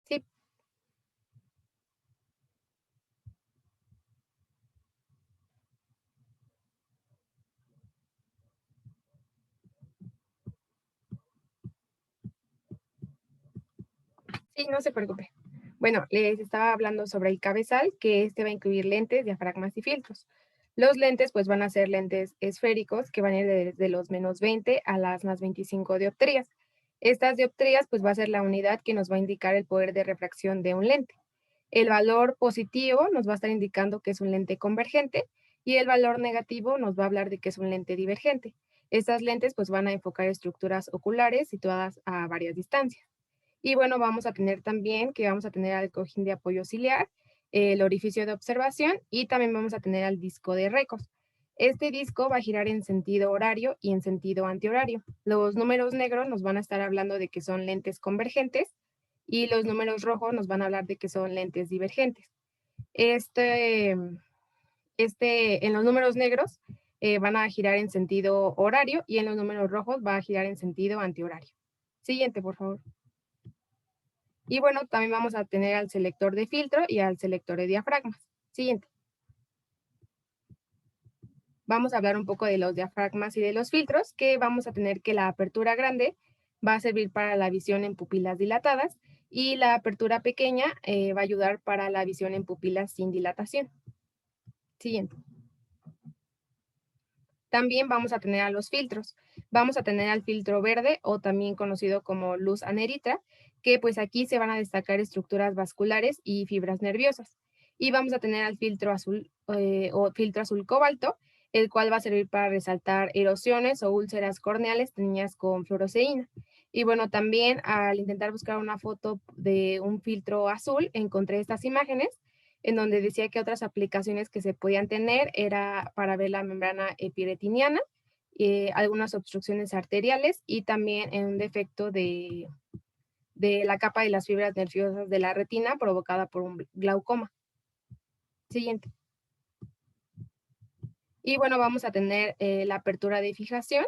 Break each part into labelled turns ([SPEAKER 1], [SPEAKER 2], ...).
[SPEAKER 1] Sí, sí, no se preocupe. Bueno, les estaba hablando sobre el cabezal, que este va a incluir lentes, diafragmas y filtros. Los lentes, pues van a ser lentes esféricos que van a ir desde los -20 a las +25 dioptrías. Estas dioptrías, pues va a ser la unidad que nos va a indicar el poder de refracción de un lente. El valor positivo nos va a estar indicando que es un lente convergente y el valor negativo nos va a hablar de que es un lente divergente. Estas lentes, pues van a enfocar estructuras oculares situadas a varias distancias. Y bueno, vamos a tener también que vamos a tener al cojín de apoyo ciliar, el orificio de observación y también vamos a tener al disco de Recos. Este disco va a girar en sentido horario y en sentido antihorario. Los números negros nos van a estar hablando de que son lentes convergentes y los números rojos nos van a hablar de que son lentes divergentes. Este, en los números negros van a girar en sentido horario y en los números rojos va a girar en sentido antihorario. Siguiente, por favor. Y bueno, también vamos a tener al selector de filtro y al selector de diafragmas. Siguiente. Vamos a hablar un poco de los diafragmas y de los filtros, que vamos a tener que la apertura grande va a servir para la visión en pupilas dilatadas y la apertura pequeña va a ayudar para la visión en pupilas sin dilatación. Siguiente. También vamos a tener a los filtros. Vamos a tener al filtro verde o también conocido como luz aneritra, que pues aquí se van a destacar estructuras vasculares y fibras nerviosas. Y vamos a tener al filtro azul o filtro azul cobalto, el cual va a servir para resaltar erosiones o úlceras corneales teñidas con fluoresceína. Y bueno, también al intentar buscar una foto de un filtro azul, encontré estas imágenes en donde decía que otras aplicaciones que se podían tener era para ver la membrana epiretiniana, algunas obstrucciones arteriales y también en un defecto de la capa de las fibras nerviosas de la retina provocada por un glaucoma. Siguiente. Y bueno, vamos a tener la apertura de fijación,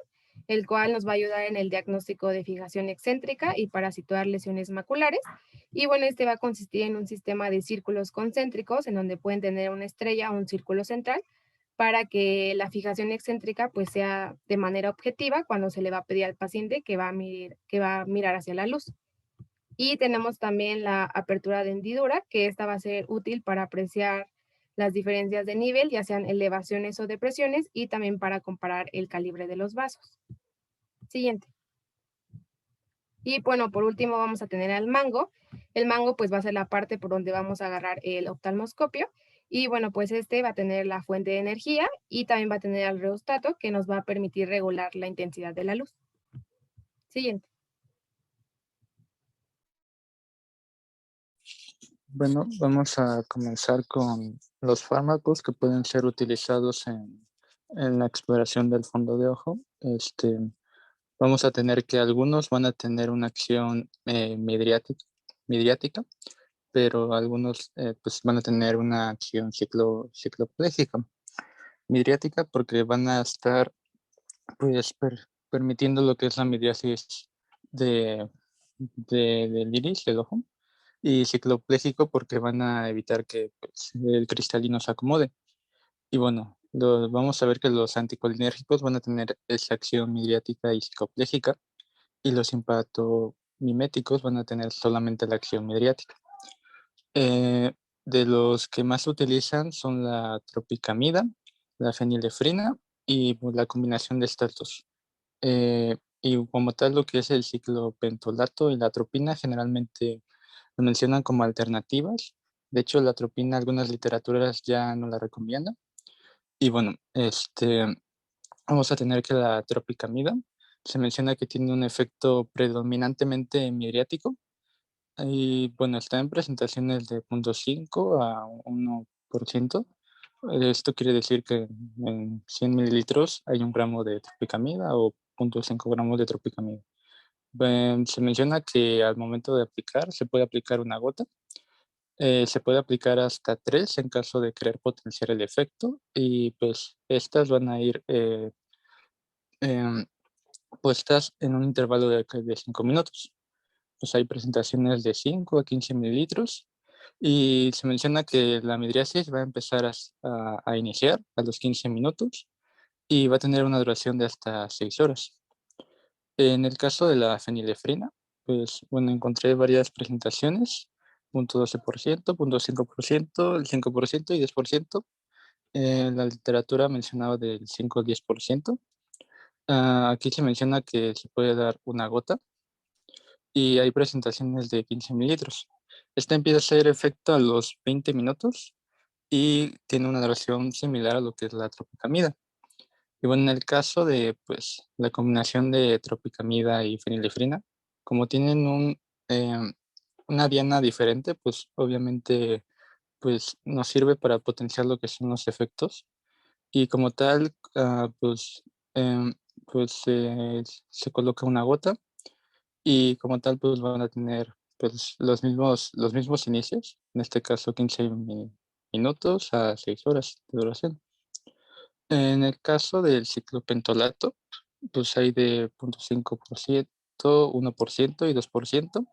[SPEAKER 1] el cual nos va a ayudar en el diagnóstico de fijación excéntrica y para situar lesiones maculares. Y bueno, este va a consistir en un sistema de círculos concéntricos en donde pueden tener una estrella o un círculo central para que la fijación excéntrica pues sea de manera objetiva cuando se le va a pedir al paciente que va a mirar hacia la luz. Y tenemos también la apertura de hendidura, que esta va a ser útil para apreciar las diferencias de nivel, ya sean elevaciones o depresiones, y también para comparar el calibre de los vasos. Siguiente. Y bueno, por último vamos a tener al mango. El mango pues va a ser la parte por donde vamos a agarrar el oftalmoscopio. Y bueno, pues este va a tener la fuente de energía y también va a tener el reostato que nos va a permitir regular la intensidad de la luz. Siguiente.
[SPEAKER 2] Bueno, vamos a comenzar con los fármacos que pueden ser utilizados en la exploración del fondo de ojo. Vamos a tener que algunos van a tener una acción midriática, pero algunos pues van a tener una acción cicloplégica. Midriática porque van a estar pues permitiendo lo que es la midriasis de, del iris, del ojo, y ciclopléjico porque van a evitar que pues, el cristalino se acomode. Y bueno, vamos a ver que los anticolinérgicos van a tener esa acción midriática y ciclopléjica y los simpatomiméticos van a tener solamente la acción midriática. Eh, de los que más se utilizan son la tropicamida, la fenilefrina y pues, la combinación de estas dos. Y como tal, lo que es el ciclopentolato y la atropina generalmente lo mencionan como alternativas. De hecho, la atropina algunas literaturas ya no la recomiendan. Y bueno, vamos a tener que la tropicamida se menciona que tiene un efecto predominantemente midriático y bueno, está en presentaciones de 0,5 a 1%. Esto quiere decir que en 100 mililitros hay 1 gramo de tropicamida o 0,5 gramos de tropicamida. Se menciona que al momento de aplicar se puede aplicar una gota, se puede aplicar hasta 3 en caso de querer potenciar el efecto y pues estas van a ir em, puestas en un intervalo de 5 minutos. pues hay presentaciones de 5 a 15 mililitros y se menciona que la midriasis va a empezar a iniciar a los 15 minutos y va a tener una duración de hasta 6 horas. En el caso de la fenilefrina, pues bueno, encontré varias presentaciones, 0.12%, 0.5%, el 5% y 10%. La literatura mencionaba del 5 al 10%. Aquí se menciona que se puede dar una gota y hay presentaciones de 15 mililitros. Esta empieza a hacer efecto a los 20 minutos y tiene una duración similar a lo que es la tropicamida. Y bueno, en el caso de pues, la combinación de tropicamida y fenilefrina, como tienen una diana diferente, pues obviamente pues, nos sirve para potenciar lo que son los efectos. Y como tal, em, pues se coloca una gota y como tal, pues van a tener pues, los mismos inicios, en este caso 15 minutos a 6 horas de duración. En el caso del ciclopentolato, pues hay de 0.5%, 1% y 2%.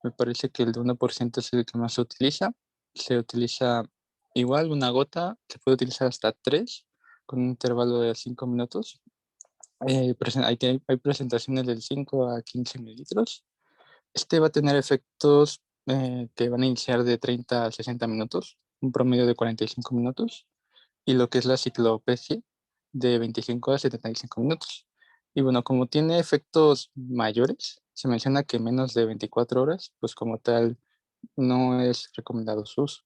[SPEAKER 2] Me parece que el de 1% es el que más se utiliza. Se utiliza igual una gota, se puede utilizar hasta 3 con un intervalo de 5 minutos. Hay presentaciones del 5 a 15 mililitros. Este va a tener efectos que van a iniciar de 30 a 60 minutos, un promedio de 45 minutos, y lo que es la ciclopecia de 25 a 75 minutos. Y bueno, como tiene efectos mayores, se menciona que menos de 24 horas, pues como tal, no es recomendado su uso.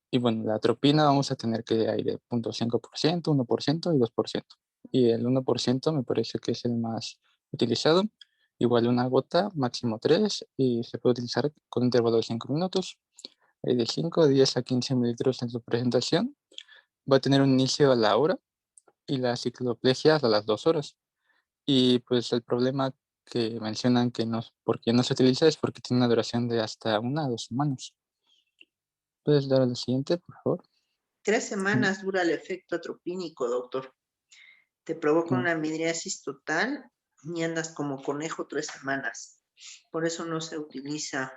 [SPEAKER 2] Y bueno, la atropina vamos a tener que hay de 0.5%, 1% y 2%. Y el 1% me parece que es el más utilizado. Igual una gota, máximo 3, y se puede utilizar con un intervalo de 5 minutos. Hay de 5, 10 a 15 mililitros en su presentación. Va a tener un inicio a la hora y la cicloplegia a las 2 horas. Y pues el problema que mencionan que no, por qué no se utiliza es porque tiene una duración de hasta 1 a 2 semanas. ¿Puedes dar a la siguiente, por favor?
[SPEAKER 3] 3 semanas dura el efecto atropínico, doctor. Te provoca
[SPEAKER 2] Ok.
[SPEAKER 3] una midriasis total y andas como conejo 3 semanas. Por eso no se utiliza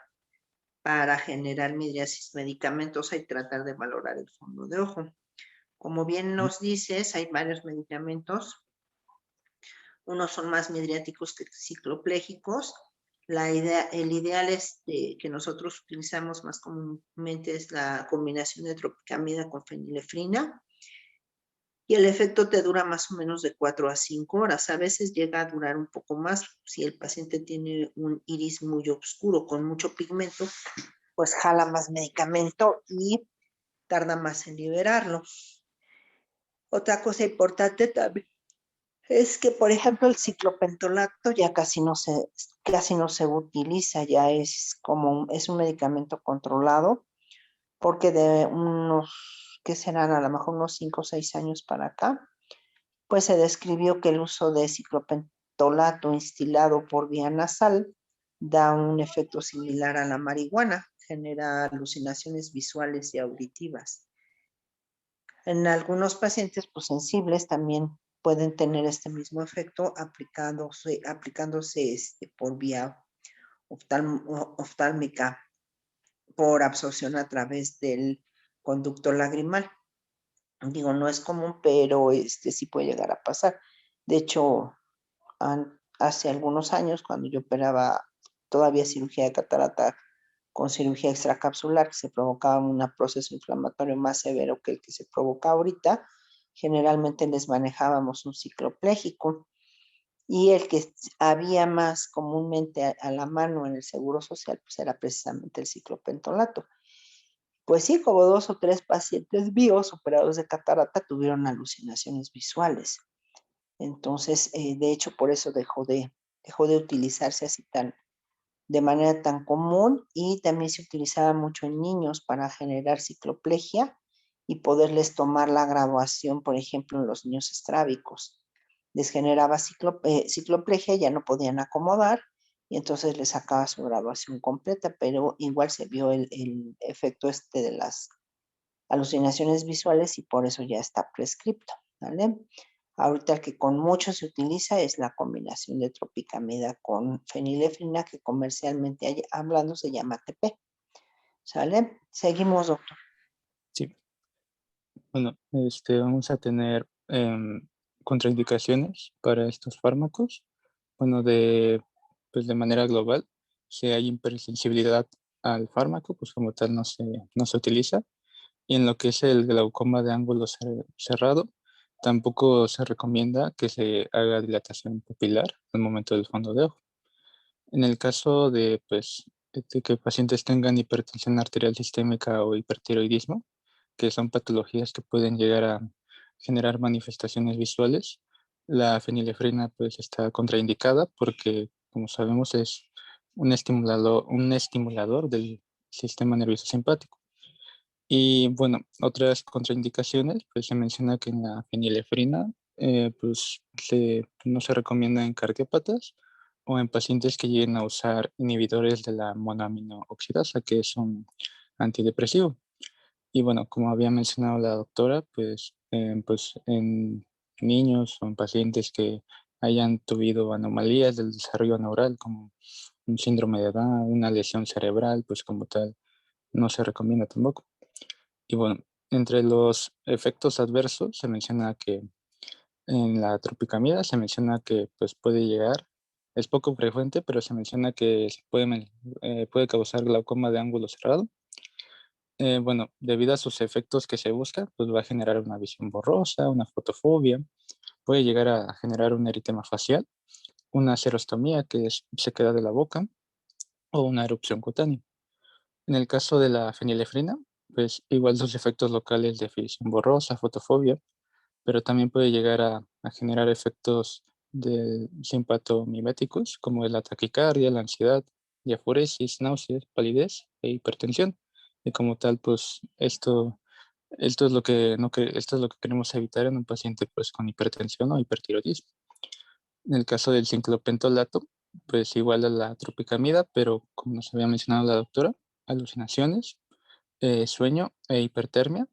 [SPEAKER 3] para generar midriasis medicamentos, hay que tratar de valorar el fondo de ojo. Como bien nos dices, hay varios medicamentos. Unos son más midriáticos que cicloplégicos. El ideal que nosotros utilizamos más comúnmente es la combinación de tropicamida con fenilefrina. Y el efecto te dura más o menos de 4 a 5 horas. A veces llega a durar un poco más si el paciente tiene un iris muy oscuro con mucho pigmento, pues jala más medicamento y tarda más en liberarlo. Otra cosa importante también es que, por ejemplo, el ciclopentolato ya casi no se utiliza, ya es un medicamento controlado, porque de unos, ¿qué serán? A lo mejor unos 5 o 6 años para acá, pues se describió que el uso de ciclopentolato instilado por vía nasal da un efecto similar a la marihuana, genera alucinaciones visuales y auditivas. En algunos pacientes pues, sensibles también pueden tener este mismo efecto aplicándose por vía oftálmica por absorción a través del conducto lagrimal. Digo, no es común, pero sí puede llegar a pasar. De hecho, hace algunos años, cuando yo operaba todavía cirugía de catarata con cirugía extracapsular, que se provocaba un proceso inflamatorio más severo que el que se provoca ahorita, generalmente les manejábamos un cicloplégico y el que había más comúnmente a la mano en el Seguro Social, pues era precisamente el ciclopentolato. Pues sí, como 2 o 3 pacientes míos operados de catarata tuvieron alucinaciones visuales. Entonces, de hecho, por eso dejó de utilizarse así de manera tan común, y también se utilizaba mucho en niños para generar cicloplegia y poderles tomar la graduación, por ejemplo, en los niños estrábicos. Les generaba cicloplegia, ya no podían acomodar y entonces les sacaba su graduación completa, pero igual se vio el efecto de las alucinaciones visuales y por eso ya está prescripto, ¿vale? Ahorita el que con mucho se utiliza es la combinación de tropicamida con fenilefrina, que comercialmente hablando se llama TP. ¿Sale? Seguimos, doctor.
[SPEAKER 2] Sí. Bueno, vamos a tener contraindicaciones para estos fármacos. Bueno, pues de manera global, si hay hipersensibilidad al fármaco, pues como tal no se utiliza. Y en lo que es el glaucoma de ángulo cerrado, tampoco se recomienda que se haga dilatación pupilar al momento del fondo de ojo. En el caso de, pues, de que pacientes tengan hipertensión arterial sistémica o hipertiroidismo, que son patologías que pueden llegar a generar manifestaciones visuales, la fenilefrina pues está contraindicada porque, como sabemos, es un estimulador del sistema nervioso simpático. Y bueno, otras contraindicaciones, pues se menciona que en la fenilefrina pues no se recomienda en cardiópatas o en pacientes que lleguen a usar inhibidores de la monoaminooxidasa, que es un antidepresivo. Y bueno, como había mencionado la doctora, pues en niños o en pacientes que hayan tenido anomalías del desarrollo neural, como un síndrome de Down, una lesión cerebral, pues como tal, no se recomienda tampoco. Y bueno, entre los efectos adversos se menciona que en la tropicamida se menciona que pues puede llegar, es poco frecuente, pero se menciona que puede causar glaucoma de ángulo cerrado. Bueno, debido a sus efectos que se busca, pues va a generar una visión borrosa, una fotofobia, puede llegar a generar un eritema facial, una xerostomía, que es sequedad de la boca, o una erupción cutánea. En el caso de la fenilefrina, pues igual sus efectos locales de visión borrosa, fotofobia, pero también puede llegar a generar efectos de simpatomiméticos, como es la taquicardia, la ansiedad, diafuresis, náuseas, palidez e hipertensión. Y como tal, pues esto es lo que, no, esto es lo que queremos evitar en un paciente pues, con hipertensión o hipertiroidismo. En el caso del ciclopentolato, pues igual a la tropicamida, pero como nos había mencionado la doctora, alucinaciones, sueño e hipertermia.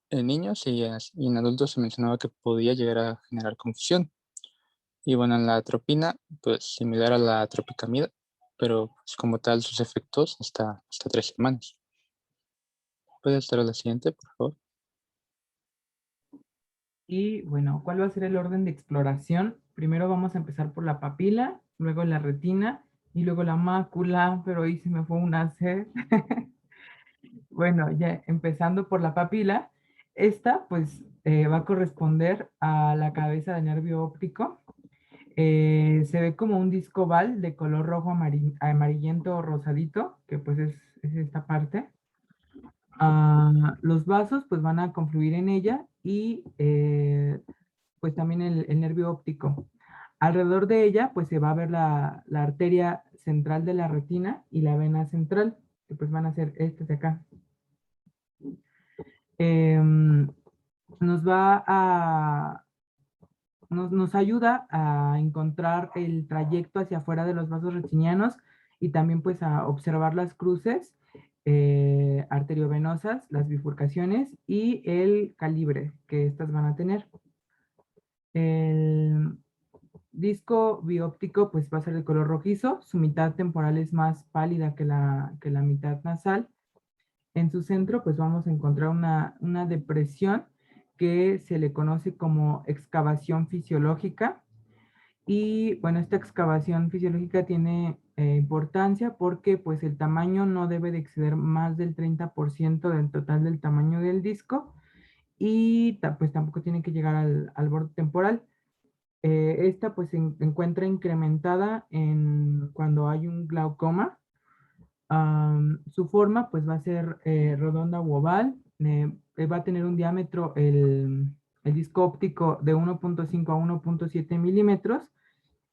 [SPEAKER 2] En niños y en adultos se mencionaba que podía llegar a generar confusión. Y bueno, en la atropina, pues similar a la tropicamida, pero pues, como tal sus efectos hasta 3 semanas. ¿Puede estar a la siguiente, por favor?
[SPEAKER 4] Y bueno, ¿cuál va a ser el orden de exploración? Primero vamos a empezar por la papila, luego la retina y luego la mácula, pero ahí se me fue una C. Bueno, ya empezando por la papila, esta pues va a corresponder a la cabeza del nervio óptico. Se ve como un disco oval de color rojo amarillento o rosadito, que pues es esta parte. Los vasos pues van a confluir en ella y pues también el nervio óptico. Alrededor de ella pues se va a ver la arteria central de la retina y la vena central, que pues van a ser estas de acá. Em, nos va a, nos ayuda a encontrar el trayecto hacia afuera de los vasos retinianos y también pues a observar las cruces arteriovenosas, las bifurcaciones y el calibre que estas van a tener. El disco bióptico pues va a ser de color rojizo, su mitad temporal es más pálida que la mitad nasal. En su centro pues vamos a encontrar una depresión que se le conoce como excavación fisiológica. Y bueno, esta excavación fisiológica tiene importancia porque pues el tamaño no debe de exceder más del 30% del total del tamaño del disco y pues tampoco tiene que llegar al borde temporal. Esta pues se encuentra incrementada cuando hay un glaucoma. Su forma pues va a ser redonda u oval, va a tener un diámetro el disco óptico de 1.5 a 1.7 milímetros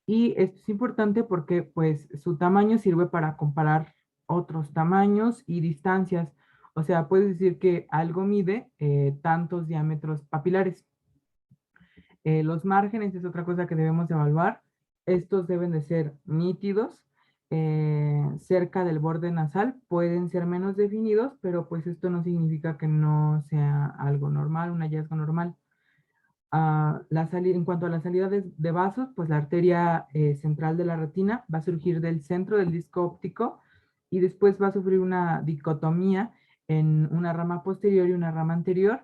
[SPEAKER 4] y esto es importante porque pues su tamaño sirve para comparar otros tamaños y distancias. O sea, puedes decir que algo mide tantos diámetros papilares. Los márgenes es otra cosa que debemos de evaluar. Estos deben de ser nítidos, cerca del borde nasal. Pueden ser menos definidos, pero pues esto no significa que no sea algo normal, un hallazgo normal. En cuanto a la salida de vasos, pues la arteria central de la retina va a surgir del centro del disco óptico y después va a sufrir una dicotomía en una rama posterior y una rama anterior,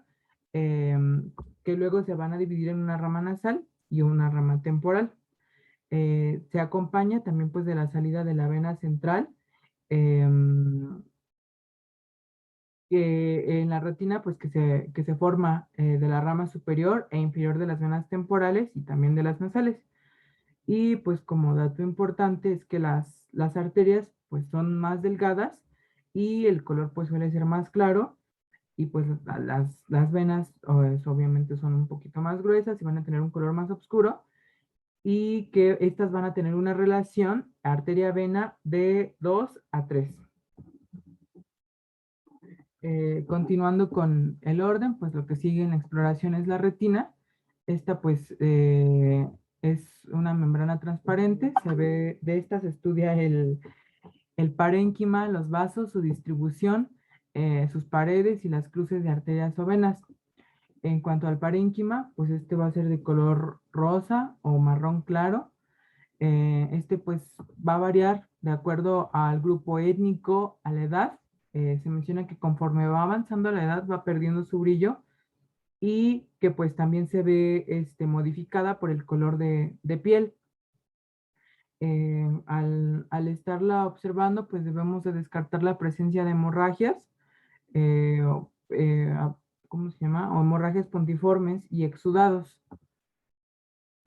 [SPEAKER 4] que luego se van a dividir en una rama nasal y una rama temporal. Se acompaña también pues de la salida de la vena central, que en la retina pues que se forma de la rama superior e inferior de las venas temporales y también de las nasales. Y pues como dato importante es que las arterias pues son más delgadas y el color pues suele ser más claro y pues las venas obviamente son un poquito más gruesas y van a tener un color más oscuro y que estas van a tener una relación arteria-vena de 2 a 3. Continuando con el orden, pues lo que sigue en la exploración es la retina. Esta pues es una membrana transparente, de esta se estudia el parénquima, los vasos, su distribución, sus paredes y las cruces de arterias o venas. En cuanto al parénquima, pues este va a ser de color rosa o marrón claro. Este pues va a variar de acuerdo al grupo étnico, a la edad. Se menciona que conforme va avanzando la edad va perdiendo su brillo y que pues también se ve modificada por el color de piel. Al estarla observando pues debemos de descartar la presencia de hemorragias, eh, o, eh, ¿cómo se llama? O hemorragias pontiformes y exudados.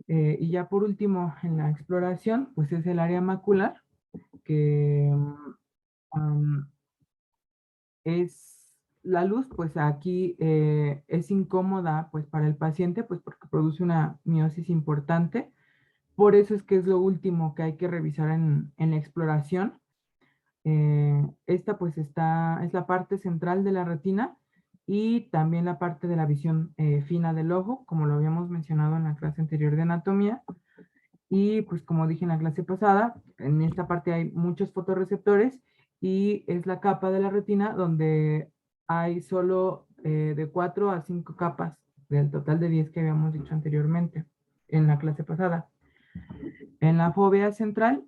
[SPEAKER 4] Y ya por último, en la exploración, pues es el área macular, que es la luz, pues aquí es incómoda pues para el paciente, pues porque produce una miosis importante. Por eso es que es lo último que hay que revisar en la exploración. Esta pues es la parte central de la retina y también la parte de la visión fina del ojo, como lo habíamos mencionado en la clase anterior de anatomía. Y pues como dije en la clase pasada, en esta parte hay muchos fotorreceptores y es la capa de la retina donde hay solo de 4 a 5 capas del total de 10 que habíamos dicho anteriormente en la clase pasada. En la fóvea central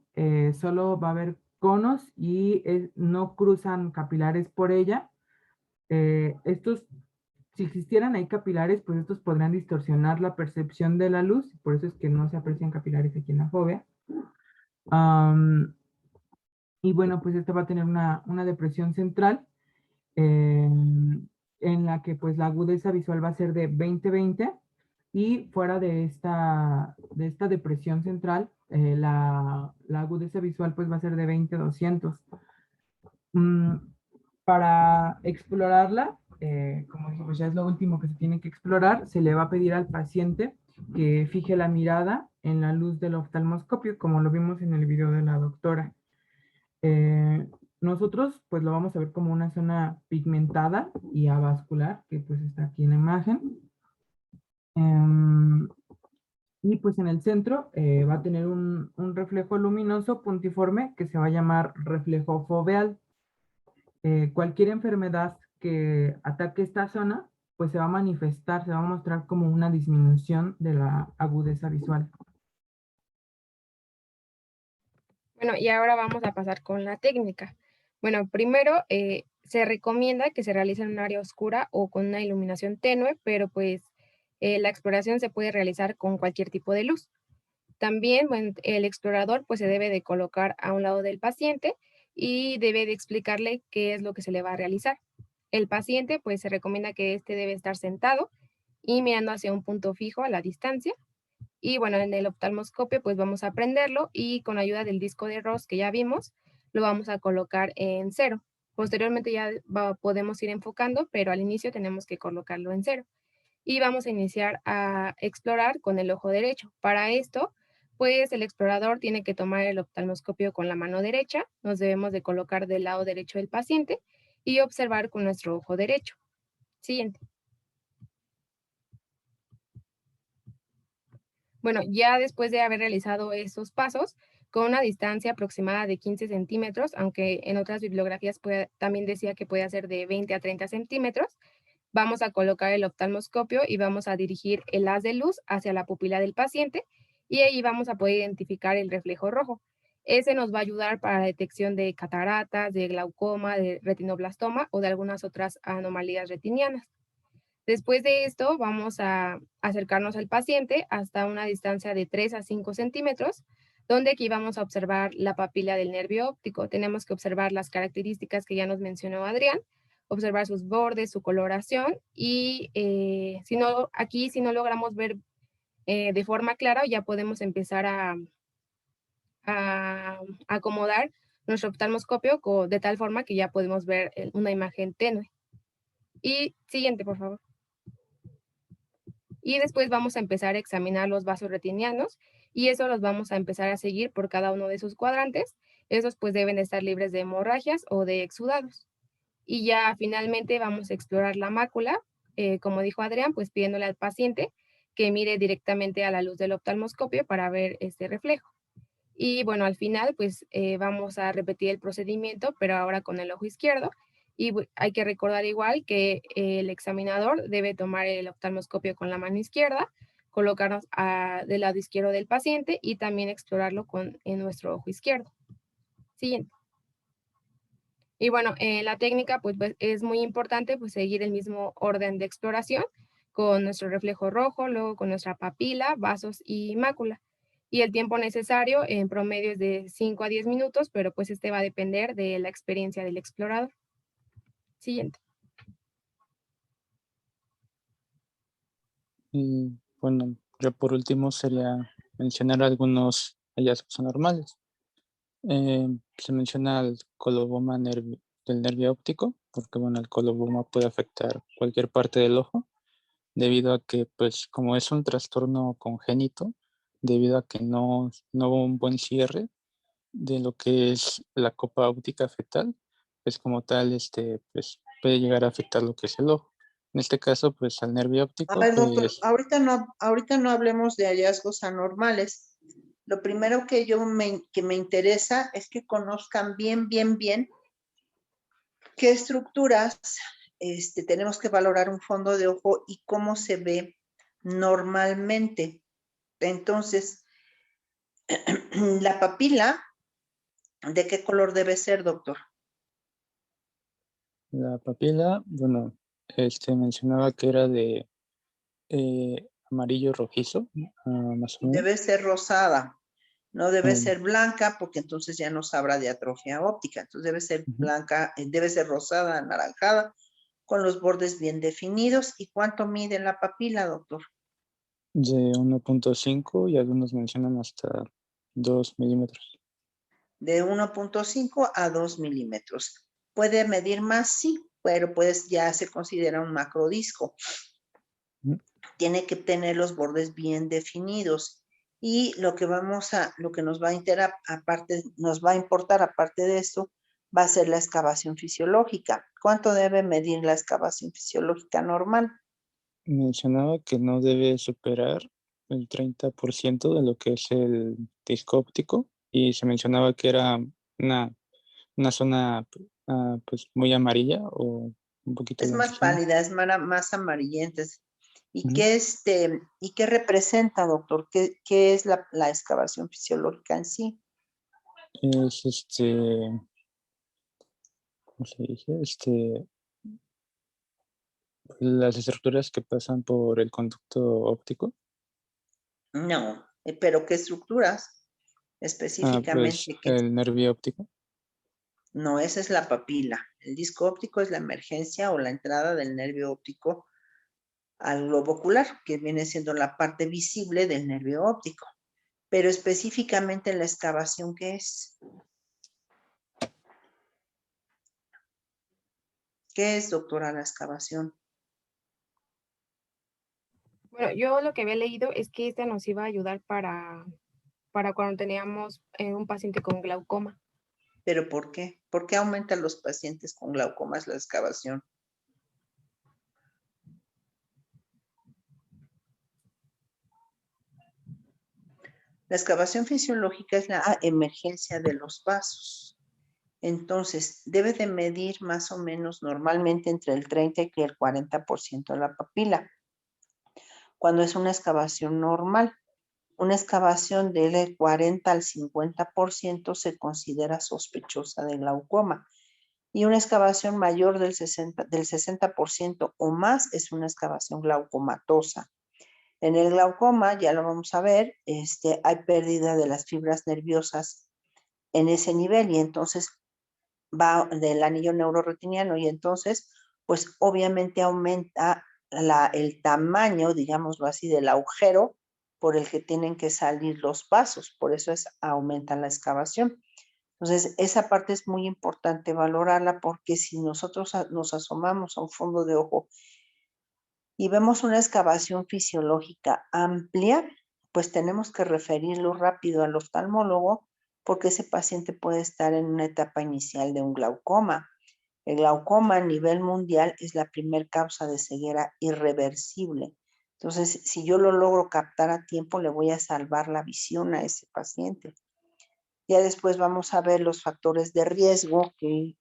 [SPEAKER 4] solo va a haber conos y no cruzan capilares por ella. Estos, si existieran ahí capilares, pues estos podrían distorsionar la percepción de la luz, por eso es que no se aprecian capilares aquí en la fóvea. Y bueno, pues esta va a tener una depresión central en la que pues la agudeza visual va a ser de 20-20 y fuera de esta depresión central, la agudeza visual pues va a ser de 20-200. Para explorarla, como dije, pues ya es lo último que se tiene que explorar, se le va a pedir al paciente que fije la mirada en la luz del oftalmoscopio, como lo vimos en el video de la doctora. Nosotros pues lo vamos a ver como una zona pigmentada y avascular, que pues está aquí en la imagen. Y pues en el centro va a tener un reflejo luminoso puntiforme que se va a llamar reflejo foveal. Cualquier enfermedad que ataque esta zona, pues se va a manifestar, se va a mostrar como una disminución de la agudeza visual.
[SPEAKER 1] Bueno, y ahora vamos a pasar con la técnica. Bueno, primero se recomienda que se realice en un área oscura o con una iluminación tenue, pero pues la exploración se puede realizar con cualquier tipo de luz. También, bueno, el explorador pues se debe de colocar a un lado del paciente y debe de explicarle qué es lo que se le va a realizar. El paciente pues se recomienda que este debe estar sentado y mirando hacia un punto fijo a la distancia. Y bueno, en el oftalmoscopio pues vamos a prenderlo y con ayuda del disco de Ross que ya vimos, lo vamos a colocar en 0. Posteriormente ya podemos ir enfocando, pero al inicio tenemos que colocarlo en 0. Y vamos a iniciar a explorar con el ojo derecho. Para esto, pues el explorador tiene que tomar el oftalmoscopio con la mano derecha, nos debemos de colocar del lado derecho del paciente y observar con nuestro ojo derecho. Siguiente. Bueno, ya después de haber realizado esos pasos, con una distancia aproximada de 15 centímetros, aunque en otras bibliografías también decía que puede ser de 20 a 30 centímetros, vamos a colocar el oftalmoscopio y vamos a dirigir el haz de luz hacia la pupila del paciente y ahí vamos a poder identificar el reflejo rojo. Ese nos va a ayudar para la detección de cataratas, de glaucoma, de retinoblastoma o de algunas otras anomalías retinianas. Después de esto, vamos a acercarnos al paciente hasta una distancia de 3 a 5 centímetros, donde aquí vamos a observar la papila del nervio óptico. Tenemos que observar las características que ya nos mencionó Adrián, observar sus bordes, su coloración y si no logramos ver de forma clara, ya podemos empezar a acomodar nuestro oftalmoscopio de tal forma que ya podemos ver una imagen tenue. Y siguiente, por favor. Y después vamos a empezar a examinar los vasos retinianos y eso los vamos a empezar a seguir por cada uno de sus cuadrantes. Esos pues deben de estar libres de hemorragias o de exudados. Y ya finalmente vamos a explorar la mácula, como dijo Adrián, pues pidiéndole al paciente que mire directamente a la luz del oftalmoscopio para ver este reflejo. Y bueno, al final pues vamos a repetir el procedimiento, pero ahora con el ojo izquierdo. Y hay que recordar igual que el examinador debe tomar el oftalmoscopio con la mano izquierda, colocarnos del lado izquierdo del paciente y también explorarlo en nuestro ojo izquierdo. Siguiente. Y bueno, la técnica pues es muy importante pues seguir el mismo orden de exploración con nuestro reflejo rojo, luego con nuestra papila, vasos y mácula. Y el tiempo necesario en promedio es de 5 a 10 minutos, pero pues este va a depender de la experiencia del explorador. Siguiente.
[SPEAKER 2] Y bueno, yo por último sería mencionar algunos hallazgos anormales. Se menciona el coloboma del nervio óptico, porque bueno, el coloboma puede afectar cualquier parte del ojo, debido a que, pues, como es un trastorno congénito, debido a que no hubo un buen cierre de lo que es la copa óptica fetal, pues como tal, pues puede llegar a afectar lo que es el ojo. En este caso, pues al nervio
[SPEAKER 3] A
[SPEAKER 2] óptico,
[SPEAKER 3] ver, doctor,
[SPEAKER 2] pues,
[SPEAKER 3] ahorita no hablemos de hallazgos anormales. Lo primero que me interesa es que conozcan bien qué estructuras tenemos que valorar un fondo de ojo y cómo se ve normalmente. Entonces, la papila, ¿de qué color debe ser, doctor?
[SPEAKER 2] la papila, bueno, mencionaba que era de amarillo rojizo, más o menos.
[SPEAKER 3] Debe ser rosada, no debe
[SPEAKER 2] Um,
[SPEAKER 3] ser blanca porque entonces ya nos habla de atrofia óptica. Entonces debe ser blanca, debe ser rosada, anaranjada, con los bordes bien definidos. ¿Y cuánto mide la papila, doctor?
[SPEAKER 2] de 1.5 y algunos mencionan hasta 2 milímetros.
[SPEAKER 3] De 1.5 a 2 milímetros. ¿Puede medir más? Sí, pero pues ya se considera un macrodisco. Tiene que tener los bordes bien definidos. Y lo que nos va a importar aparte de esto, va a ser la excavación fisiológica. ¿Cuánto debe medir la excavación fisiológica normal?
[SPEAKER 2] Mencionaba que no debe superar el 30% de lo que es el disco óptico y se mencionaba que era una zona pues muy amarilla o un poquito
[SPEAKER 3] Es más
[SPEAKER 2] blanquecina.
[SPEAKER 3] pálida, es más amarillenta.
[SPEAKER 2] Ujú.
[SPEAKER 3] ¿Y qué representa, doctor? ¿Qué es la excavación fisiológica en sí?
[SPEAKER 2] Es ¿cómo se dice? Las estructuras que pasan por el conducto óptico.
[SPEAKER 3] No, pero ¿qué estructuras?
[SPEAKER 2] Pues
[SPEAKER 3] Específicamente, ¿qué?
[SPEAKER 2] el nervio óptico.
[SPEAKER 3] No, esa es la papila. El disco óptico es la emergencia o la entrada del nervio óptico al globo ocular, que viene siendo la parte visible del nervio óptico. Pero específicamente la excavación, ¿qué es? ¿Qué es, doctora, la excavación?
[SPEAKER 1] Bueno, yo lo que había leído es que esta nos iba a ayudar para cuando teníamos un paciente con glaucoma.
[SPEAKER 3] ¿Pero por qué? ¿Por qué aumentan los pacientes con glaucomas la excavación? La excavación fisiológica es la emergencia de los vasos. Entonces, debe de medir más o menos normalmente entre el 30 y el 40% de la papila, cuando es una excavación normal. Una excavación del 40 al 50% se considera sospechosa de glaucoma y una excavación mayor del 60% o más es una excavación glaucomatosa. En el glaucoma, ya lo vamos a ver, hay pérdida de las fibras nerviosas en ese nivel y entonces va del anillo neuroretiniano y entonces, pues obviamente aumenta el tamaño, digámoslo así, del agujero por el que tienen que salir los vasos, por eso aumenta la excavación. Entonces, esa parte es muy importante valorarla porque si nosotros nos asomamos a un fondo de ojo y vemos una excavación fisiológica amplia, pues tenemos que referirlo rápido al oftalmólogo porque ese paciente puede estar en una etapa inicial de un glaucoma. El glaucoma a nivel mundial es la primera causa de ceguera irreversible. Entonces, si yo lo logro captar a tiempo, le voy a salvar la visión a ese paciente. Ya después vamos a ver los factores de riesgo que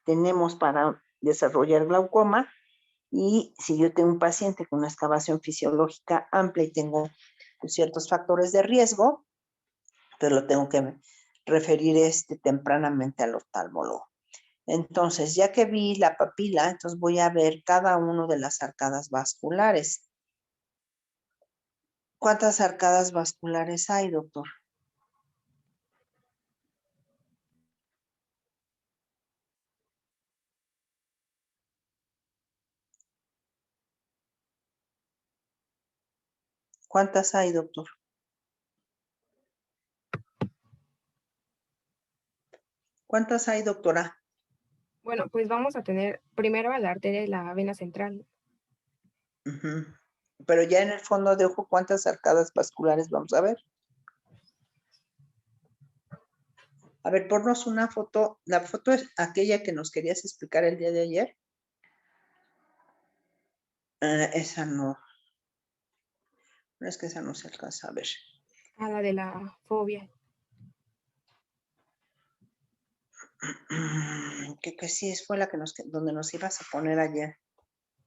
[SPEAKER 3] tenemos para desarrollar glaucoma. Y si yo tengo un paciente con una excavación fisiológica amplia y tengo ciertos factores de riesgo, pues lo tengo que referir tempranamente al oftalmólogo. Entonces, ya que vi la papila, entonces voy a ver cada uno de las arcadas vasculares. ¿Cuántas arcadas vasculares hay, doctor? ¿Cuántas hay, doctor? ¿Cuántas hay, doctora?
[SPEAKER 1] Bueno, pues vamos a tener primero a la arteria y la vena central.
[SPEAKER 3] Pero ya en el fondo de ojo, ¿cuántas arcadas vasculares vamos a ver? A ver, ponnos una foto. La foto es aquella que nos querías explicar el día de ayer. Esa no. No es que esa no se alcanza a ver.
[SPEAKER 1] A la de la fobia.
[SPEAKER 3] Que sí, fue la que donde nos ibas a poner ayer.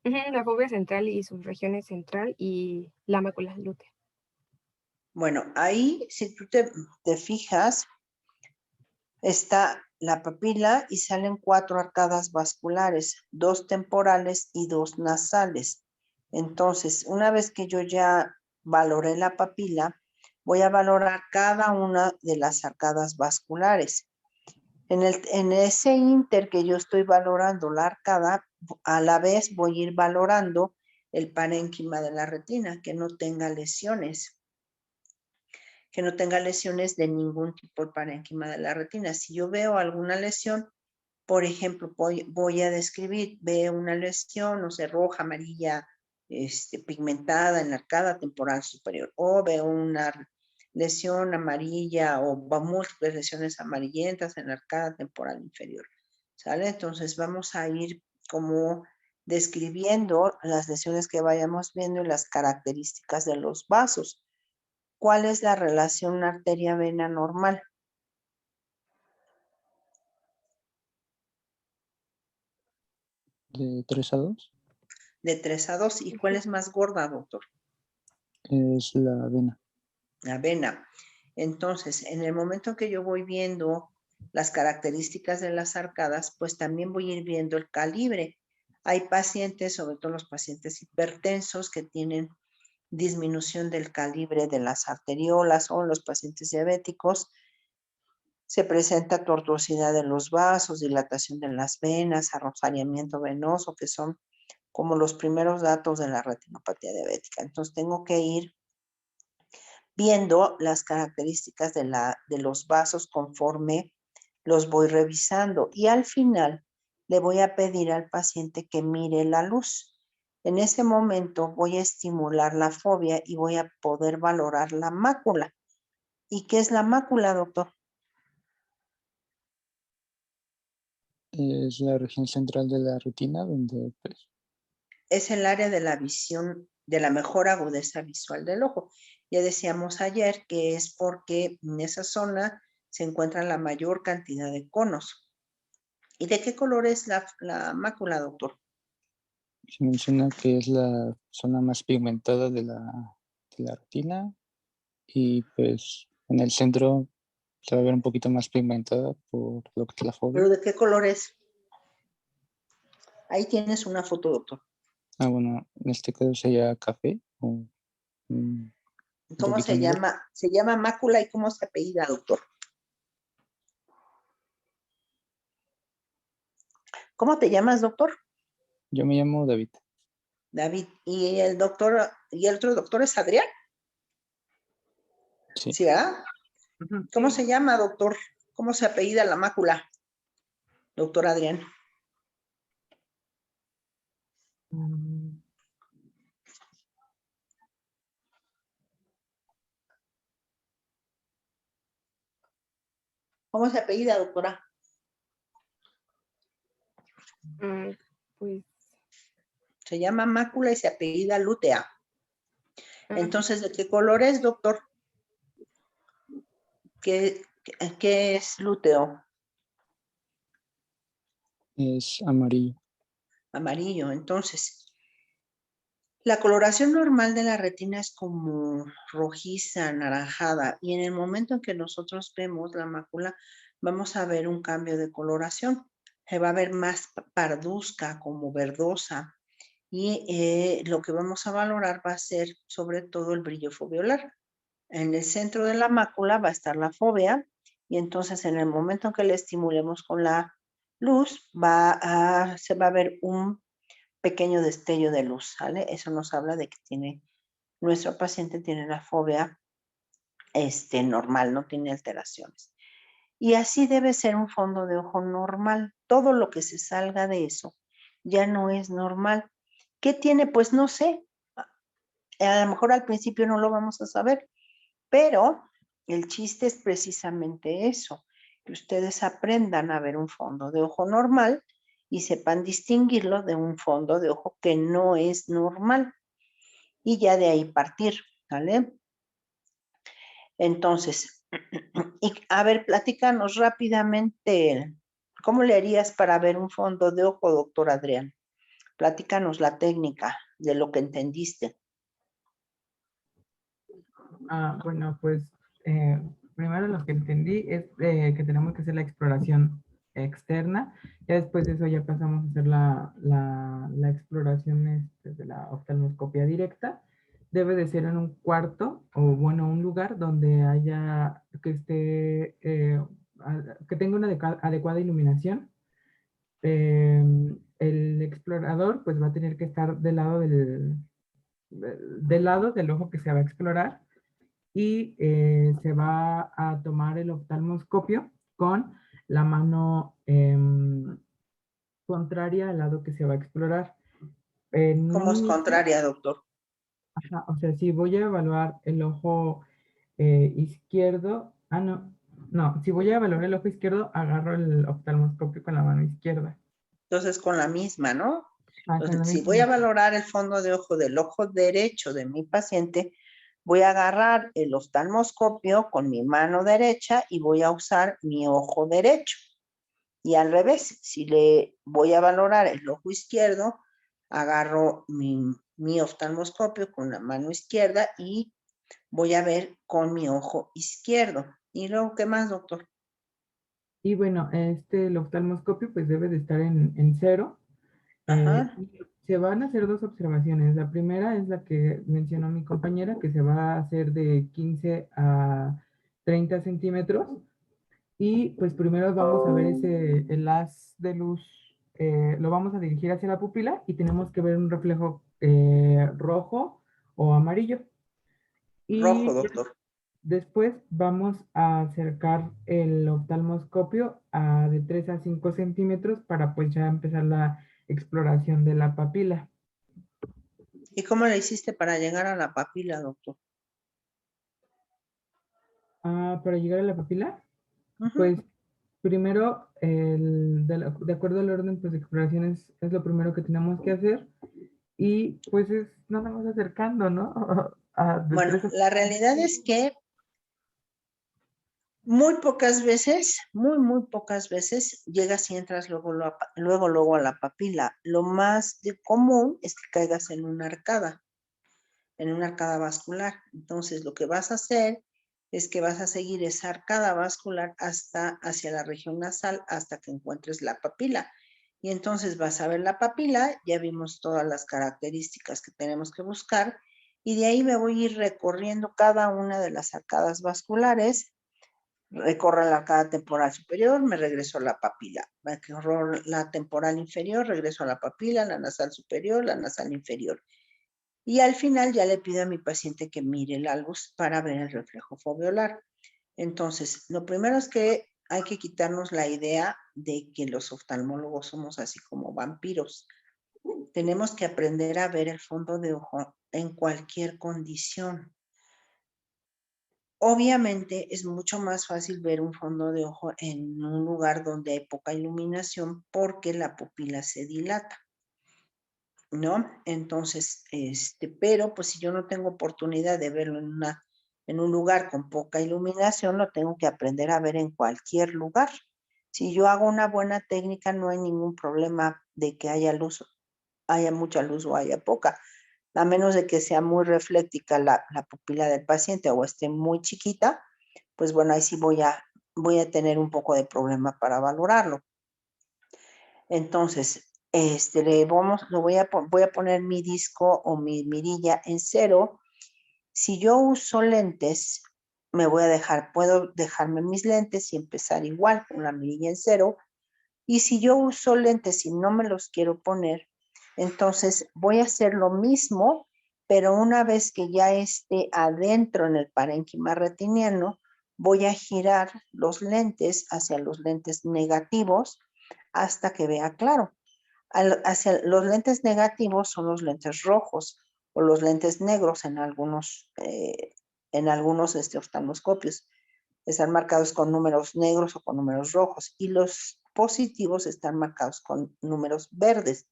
[SPEAKER 1] La fobia central y sus regiones central y la mácula lútea.
[SPEAKER 3] Bueno, ahí, si tú te fijas, está la papila y salen 4 arcadas vasculares, 2 temporales y 2 nasales. Entonces, una vez que yo ya valoré la papila, voy a valorar cada una de las arcadas vasculares. En ese inter que yo estoy valorando la arcada, a la vez voy a ir valorando el parénquima de la retina, que no tenga lesiones. Que no tenga lesiones de ningún tipo el parénquima de la retina. Si yo veo alguna lesión, por ejemplo, voy a describir, veo una lesión, no sé, roja, amarilla, pigmentada en la arcada temporal superior, o veo una lesión amarilla o múltiples lesiones amarillentas en la arcada temporal inferior, ¿sale? Entonces vamos a ir como describiendo las lesiones que vayamos viendo y las características de los vasos. ¿Cuál es la relación arteria-vena normal?
[SPEAKER 2] De 3 a 2
[SPEAKER 3] De 3 a 2. ¿Y cuál es más gorda, doctor?
[SPEAKER 2] es la vena.
[SPEAKER 3] La vena. Entonces, en el momento que yo voy viendo las características de las arcadas, pues también voy a ir viendo el calibre. Hay pacientes, sobre todo los pacientes hipertensos, que tienen disminución del calibre de las arteriolas, o los pacientes diabéticos. Se presenta tortuosidad de los vasos, dilatación de las venas, arrosariamiento venoso, que son como los primeros datos de la retinopatía diabética. Entonces tengo que ir viendo las características de los vasos conforme los voy revisando y al final le voy a pedir al paciente que mire la luz. En ese momento voy a estimular la fobia y voy a poder valorar la mácula. ¿Y qué es la mácula, doctor?
[SPEAKER 2] Es la región central de la retina donde pues,
[SPEAKER 3] es el área de la visión, de la mejor agudeza visual del ojo. Ya decíamos ayer que es porque en esa zona se encuentra la mayor cantidad de conos. ¿Y de qué color es la mácula, doctor?
[SPEAKER 2] Se menciona que es la zona más pigmentada de la retina y pues en el centro se va a ver un poquito más pigmentada por lo que es la fobia.
[SPEAKER 3] ¿Pero de qué color es? Ahí tienes una foto, doctor.
[SPEAKER 2] Ah, bueno, en este caso sería café o un
[SPEAKER 3] ¿Cómo
[SPEAKER 2] poquito
[SPEAKER 3] se
[SPEAKER 2] negro.
[SPEAKER 3] llama? Se llama mácula y ¿cómo se apellida, doctor? ¿Cómo te llamas, doctor?
[SPEAKER 2] Yo me llamo David.
[SPEAKER 3] David. ¿Y el doctor, y el otro doctor es Adrián?
[SPEAKER 2] Sí.
[SPEAKER 3] ¿Sí, verdad? ¿Cómo se llama, doctor? ¿Cómo se apellida la mácula, doctor Adrián? ¿Cómo se apellida, doctora?
[SPEAKER 1] Pues,
[SPEAKER 3] Se llama mácula y se apellida lútea. Entonces, ¿de qué color es, doctor? ¿Qué es lúteo?
[SPEAKER 2] Es amarillo.
[SPEAKER 3] Amarillo. Entonces, la coloración normal de la retina es como rojiza, anaranjada, y en el momento en que nosotros vemos la mácula, vamos a ver un cambio de coloración. Se va a ver más parduzca, como verdosa, y lo que vamos a valorar va a ser sobre todo el brillo foveolar. En el centro de la mácula va a estar la fóvea, y entonces en el momento en que le estimulemos con la luz, se va a ver un pequeño destello de luz, ¿sale? Eso nos habla de que nuestro paciente tiene la fobia normal, no tiene alteraciones. Y así debe ser un fondo de ojo normal. Todo lo que se salga de eso ya no es normal. ¿Qué tiene? Pues no sé. A lo mejor al principio no lo vamos a saber, pero el chiste es precisamente eso, que ustedes aprendan a ver un fondo de ojo normal y sepan distinguirlo de un fondo de ojo que no es normal. Y ya de ahí partir, ¿vale? Entonces, y a ver, platícanos rápidamente, ¿cómo le harías para ver un fondo de ojo, doctor Adrián? Platícanos la técnica de lo que entendiste.
[SPEAKER 4] Bueno, pues primero lo que entendí es que tenemos que hacer la exploración externa. Ya después de eso ya pasamos a hacer la exploración de la oftalmoscopia directa. Debe de ser en un cuarto o bueno, un lugar donde haya, que esté, que tenga una adecuada iluminación. El explorador pues va a tener que estar del lado del ojo que se va a explorar y se va a tomar el oftalmoscopio con la mano contraria al lado que se va a explorar.
[SPEAKER 3] ¿Cómo es contraria, doctor?
[SPEAKER 4] Ajá, o sea, si voy a evaluar el ojo izquierdo, no, si voy a evaluar el ojo izquierdo, agarro el oftalmoscopio con la mano izquierda.
[SPEAKER 3] Entonces con la misma, ¿no? Entonces, si
[SPEAKER 4] misma.
[SPEAKER 3] voy a valorar el fondo de ojo del ojo derecho de mi paciente, voy a agarrar el oftalmoscopio con mi mano derecha y voy a usar mi ojo derecho. Y al revés, si le voy a valorar el ojo izquierdo, agarro mi oftalmoscopio con la mano izquierda y voy a ver con mi ojo izquierdo. ¿Y luego qué más, doctor?
[SPEAKER 4] Y bueno, el oftalmoscopio pues debe de estar en cero. Se van a hacer dos observaciones. La primera es la que mencionó mi compañera, que se va a hacer de 15 a 30 centímetros. Y pues primero vamos a ver el haz de luz, lo vamos a dirigir hacia la pupila y tenemos que ver un reflejo rojo o amarillo. Y
[SPEAKER 3] rojo, doctor.
[SPEAKER 4] después vamos a acercar el oftalmoscopio de 3 a 5 centímetros para pues ya empezar la exploración de la papila.
[SPEAKER 3] ¿Y cómo le hiciste para llegar a la papila, doctor?
[SPEAKER 4] Para llegar a la papila, pues primero, de acuerdo al orden pues, de exploración es lo primero que tenemos que hacer y pues es nada más acercando, ¿no?
[SPEAKER 3] Bueno, la realidad es que Muy pocas veces, muy pocas veces llegas y entras luego a la papila. Lo más común es que caigas en una arcada vascular. Entonces, lo que vas a hacer es que vas a seguir esa arcada vascular hasta hacia la región nasal hasta que encuentres la papila. Y entonces vas a ver la papila, ya vimos todas las características que tenemos que buscar, y de ahí me voy a ir recorriendo cada una de las arcadas vasculares. Recorro la arcada temporal superior, me regreso a la papila. Recorro la temporal inferior, regreso a la papila, la nasal superior, la nasal inferior. Y al final ya le pido a mi paciente que mire el algus para ver el reflejo foveolar. Entonces, lo primero es que hay que quitarnos la idea de que los oftalmólogos somos así como vampiros. Tenemos que aprender a ver el fondo de ojo en cualquier condición. Obviamente es mucho más fácil ver un fondo de ojo en un lugar donde hay poca iluminación porque la pupila se dilata, ¿no? Entonces, pero pues si yo no tengo oportunidad de verlo en un lugar con poca iluminación, lo tengo que aprender a ver en cualquier lugar. Si yo hago una buena técnica, no hay ningún problema de que haya luz, haya mucha luz o haya poca, a menos de que sea muy refléctica la pupila del paciente o esté muy chiquita, pues bueno, ahí sí voy a tener un poco de problema para valorarlo. Entonces, voy a poner mi disco o mi mirilla en 0. Si yo uso lentes, puedo dejarme mis lentes y empezar igual con la mirilla en 0. Y si yo uso lentes y no me los quiero poner, entonces voy a hacer lo mismo, pero una vez que ya esté adentro en el parénquima retiniano, voy a girar los lentes hacia los lentes negativos hasta que vea claro. Hacia los lentes negativos son los lentes rojos o los lentes negros en algunos oftalmoscopios. Están marcados con números negros o con números rojos y los positivos están marcados con números verdes.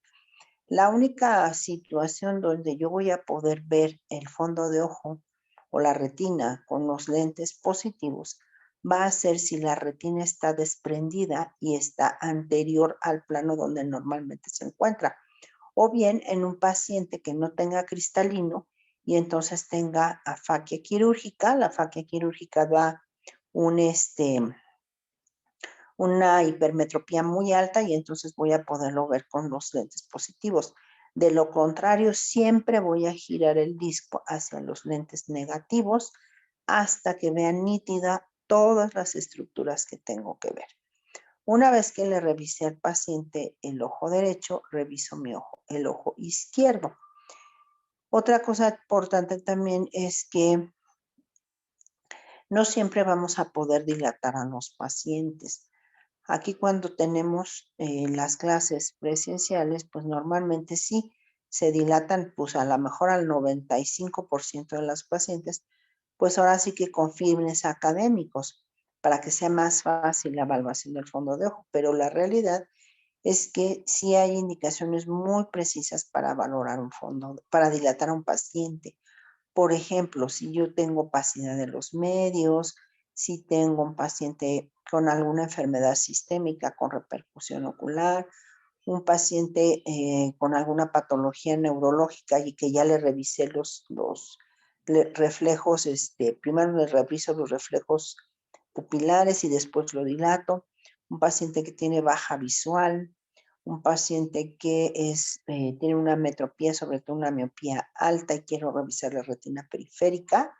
[SPEAKER 3] La única situación donde yo voy a poder ver el fondo de ojo o la retina con los lentes positivos va a ser si la retina está desprendida y está anterior al plano donde normalmente se encuentra, o bien en un paciente que no tenga cristalino y entonces tenga afaquia quirúrgica. La afaquia quirúrgica da una hipermetropía muy alta y entonces voy a poderlo ver con los lentes positivos. De lo contrario, siempre voy a girar el disco hacia los lentes negativos hasta que vea nítida todas las estructuras que tengo que ver. Una vez que le revisé al paciente el ojo derecho, reviso el ojo izquierdo. Otra cosa importante también es que no siempre vamos a poder dilatar a los pacientes. Aquí cuando tenemos las clases presenciales, pues normalmente sí se dilatan, pues a lo mejor al 95% de las pacientes, pues ahora sí que con fines académicos para que sea más fácil la evaluación del fondo de ojo, pero la realidad es que sí hay indicaciones muy precisas para valorar para dilatar a un paciente. Por ejemplo, si yo tengo opacidad de los medios, si tengo un paciente con alguna enfermedad sistémica con repercusión ocular, un paciente con alguna patología neurológica y que ya le revisé los reflejos, primero le reviso los reflejos pupilares y después lo dilato, un paciente que tiene baja visual, un paciente que tiene una metropía, sobre todo una miopía alta y quiero revisar la retina periférica,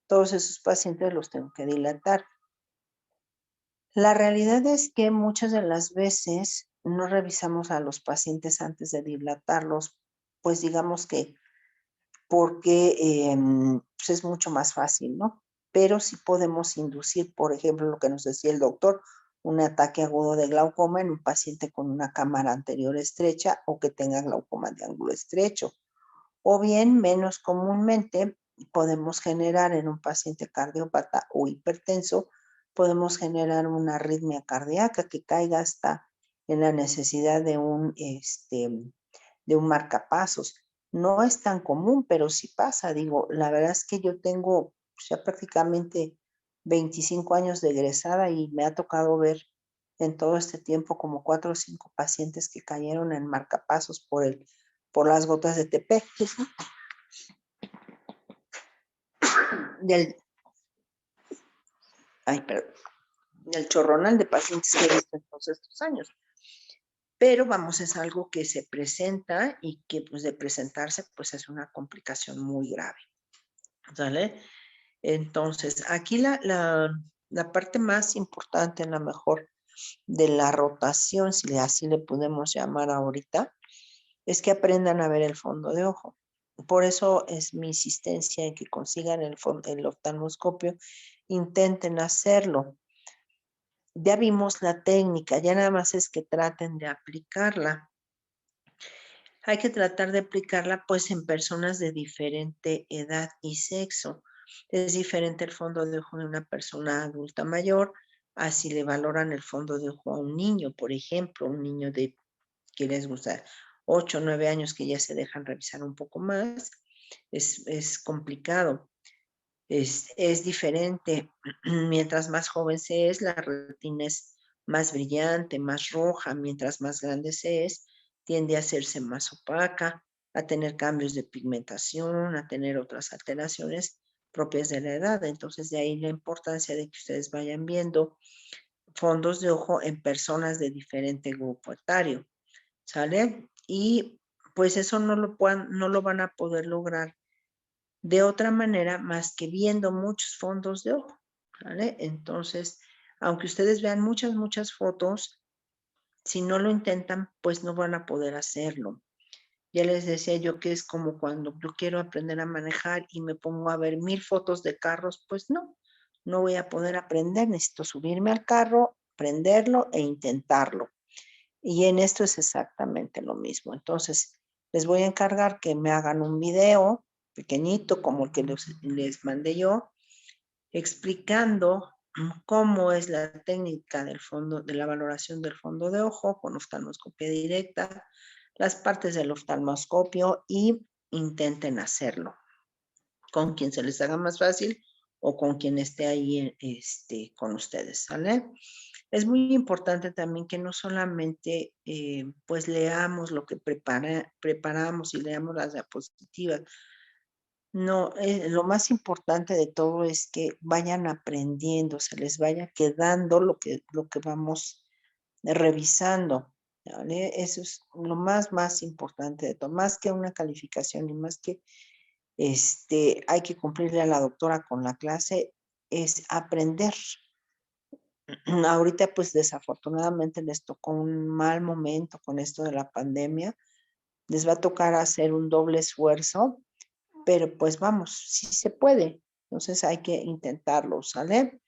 [SPEAKER 3] todos esos pacientes los tengo que dilatar. La realidad es que muchas de las veces no revisamos a los pacientes antes de dilatarlos, pues digamos que porque pues es mucho más fácil, ¿no? Pero sí podemos inducir, por ejemplo, lo que nos decía el doctor, un ataque agudo de glaucoma en un paciente con una cámara anterior estrecha o que tenga glaucoma de ángulo estrecho. O bien, menos comúnmente, podemos generar en un paciente cardiópata o hipertenso, podemos generar una arritmia cardíaca que caiga hasta en la necesidad de un marcapasos. No es tan común, pero sí pasa. Digo, la verdad es que yo tengo ya prácticamente 25 años de egresada y me ha tocado ver en todo este tiempo como 4 o 5 pacientes que cayeron en marcapasos por las gotas de TP. Del chorronal de pacientes que he visto en todos estos años. Pero vamos, es algo que se presenta y que pues de presentarse pues es una complicación muy grave. ¿Sale? Entonces, aquí la parte más importante, a lo mejor, de la rotación, si así le podemos llamar ahorita, es que aprendan a ver el fondo de ojo. Por eso es mi insistencia en que consigan el oftalmoscopio, intenten hacerlo. Ya vimos la técnica, ya nada más es que traten de aplicarla. Hay que tratar de aplicarla pues en personas de diferente edad y sexo. Es diferente el fondo de ojo de una persona adulta mayor, así le valoran el fondo de ojo a un niño, por ejemplo, un niño de que les gusta 8 o 9 años que ya se dejan revisar un poco más. Es complicado. Es diferente. Mientras más joven se es, la retina es más brillante, más roja. Mientras más grande se es, tiende a hacerse más opaca, a tener cambios de pigmentación, a tener otras alteraciones propias de la edad. Entonces, de ahí la importancia de que ustedes vayan viendo fondos de ojo en personas de diferente grupo etario, ¿sale? Y pues eso no lo van a poder lograr de otra manera más que viendo muchos fondos de ojo, ¿vale? Entonces, aunque ustedes vean muchas fotos, si no lo intentan, pues no van a poder hacerlo. Ya les decía yo que es como cuando yo quiero aprender a manejar y me pongo a ver 1000 fotos de carros, pues no voy a poder aprender, necesito subirme al carro, prenderlo e intentarlo. Y en esto es exactamente lo mismo. Entonces, les voy a encargar que me hagan un video pequeñito como el que les mandé yo, explicando cómo es la técnica de la valoración del fondo de ojo con oftalmoscopia directa, las partes del oftalmoscopio y intenten hacerlo con quien se les haga más fácil o con quien esté ahí con ustedes, ¿sale? Es muy importante también que no solamente pues leamos lo que preparamos y leamos las diapositivas. No, lo más importante de todo es que vayan aprendiendo, se les vaya quedando lo que vamos revisando, ¿vale? Eso es lo más importante de todo, más que una calificación y más que hay que cumplirle a la doctora con la clase, es aprender. Ahorita pues desafortunadamente les tocó un mal momento con esto de la pandemia, les va a tocar hacer un doble esfuerzo, pero pues vamos, sí se puede, entonces hay que intentarlo, ¿sale?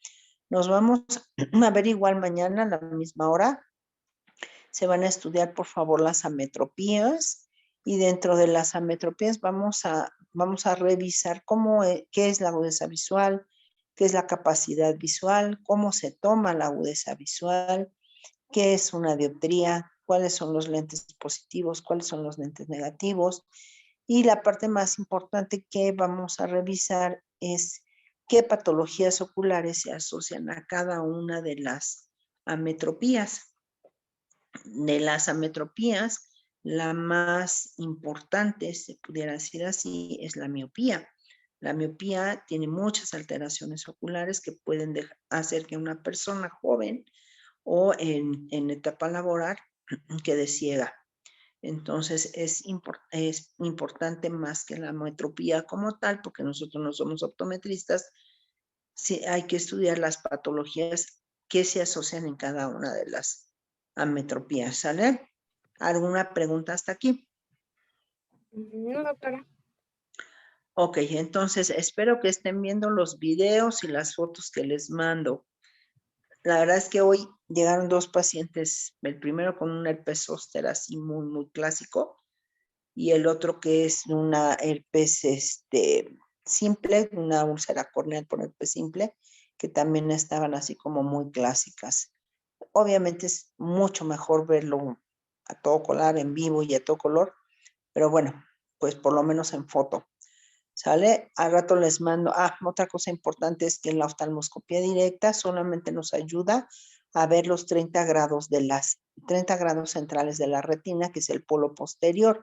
[SPEAKER 3] Nos vamos a ver igual mañana a la misma hora, se van a estudiar por favor las ametropías y dentro de las ametropías vamos a revisar qué es la agudeza visual, qué es la capacidad visual, cómo se toma la agudeza visual, qué es una dioptría, cuáles son los lentes positivos, cuáles son los lentes negativos. Y la parte más importante que vamos a revisar es qué patologías oculares se asocian a cada una de las ametropías. De las ametropías, la más importante, se pudiera decir así, es la miopía. La miopía tiene muchas alteraciones oculares que pueden hacer que una persona joven o en etapa laboral quede ciega. Entonces es importante más que la ametropía como tal, porque nosotros no somos optometristas, sí hay que estudiar las patologías que se asocian en cada una de las ametropías, ¿sale? ¿Alguna pregunta hasta aquí?
[SPEAKER 1] No, doctora.
[SPEAKER 3] Ok, entonces espero que estén viendo los videos y las fotos que les mando. La verdad es que hoy llegaron 2 pacientes, el primero con un herpes zóster así muy clásico y el otro que es una herpes simple, una úlcera corneal por herpes simple, que también estaban así como muy clásicas. Obviamente es mucho mejor verlo a todo color, en vivo y a todo color, pero bueno, pues por lo menos en foto. ¿Sale? Al rato les mando. Otra cosa importante es que la oftalmoscopía directa solamente nos ayuda a ver los 30 grados centrales de la retina, que es el polo posterior.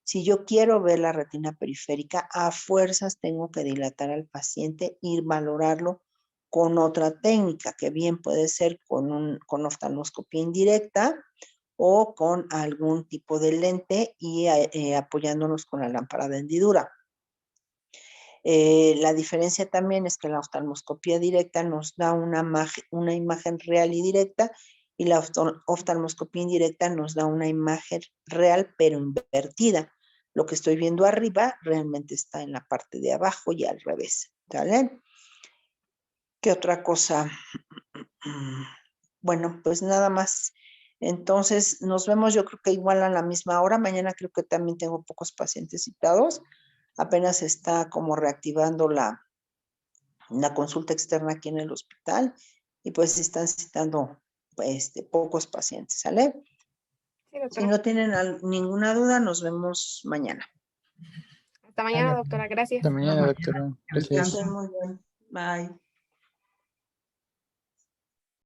[SPEAKER 3] Si yo quiero ver la retina periférica, a fuerzas tengo que dilatar al paciente y valorarlo con otra técnica, que bien puede ser con oftalmoscopía indirecta o con algún tipo de lente y apoyándonos con la lámpara de hendidura. La diferencia también es que la oftalmoscopía directa nos da una imagen real y directa, y la oftalmoscopía indirecta nos da una imagen real pero invertida. Lo que estoy viendo arriba realmente está en la parte de abajo y al revés. ¿Vale? ¿Qué otra cosa? Bueno, pues nada más. Entonces, nos vemos yo creo que igual a la misma hora. Mañana creo que también tengo pocos pacientes citados. Apenas está como reactivando la consulta externa aquí en el hospital y pues están citando pocos pacientes, ¿sale?
[SPEAKER 1] Sí,
[SPEAKER 3] Si
[SPEAKER 1] doctora.
[SPEAKER 3] no tienen ninguna duda, nos vemos mañana.
[SPEAKER 1] Hasta mañana, doctora. Gracias.
[SPEAKER 2] Hasta mañana, doctora.
[SPEAKER 3] Que
[SPEAKER 2] Gracias.
[SPEAKER 3] estén muy bien. Bye.